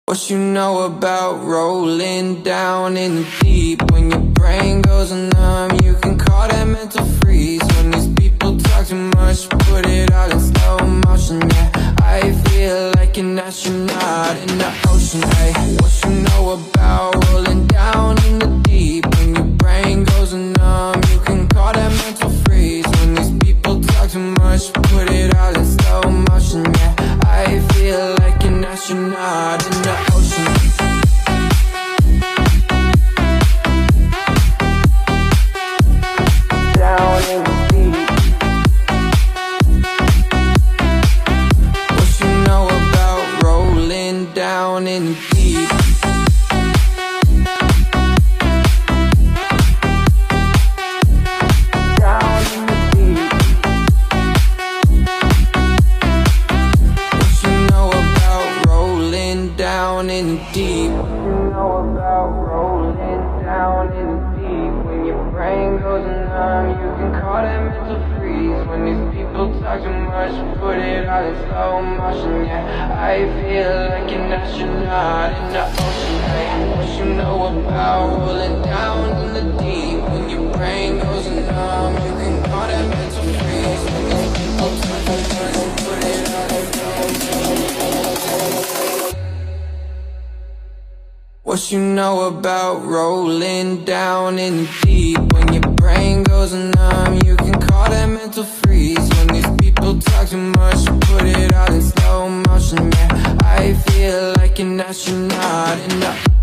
What you know about rolling down in the deep? When your brain goes numb, you can call that mental freeze. When these people talk too much, put it all in slow motion. Yeah, I feel like an astronaut in the ocean. Ay, what you know about rolling down in the deep? When your brain goes numb, you can call that mental freeze. When these people talk too much, put it all in slow motion. Yeah, I feel like an astronaut in the ocean. Down in the deep. What you know about rolling down in the deep? Down in the deep. What you know about rolling down in the deep? What you know about rolling down in the deep? When your brain goes numb, you can call that mental freeze. When these people talk too much, put it all in slow motion. Yeah, I feel like an astronaut in the ocean. Hey, what you know about rolling down in the deep? When your brain goes numb, you can call that mental freeze. When these people talk too much, put it all in slow motion. What you know about rolling down in the deep? When your brain goes numb, you can call that mental freeze. When these people talk too much, put it all in slow motion. Yeah, I feel like an astronaut in the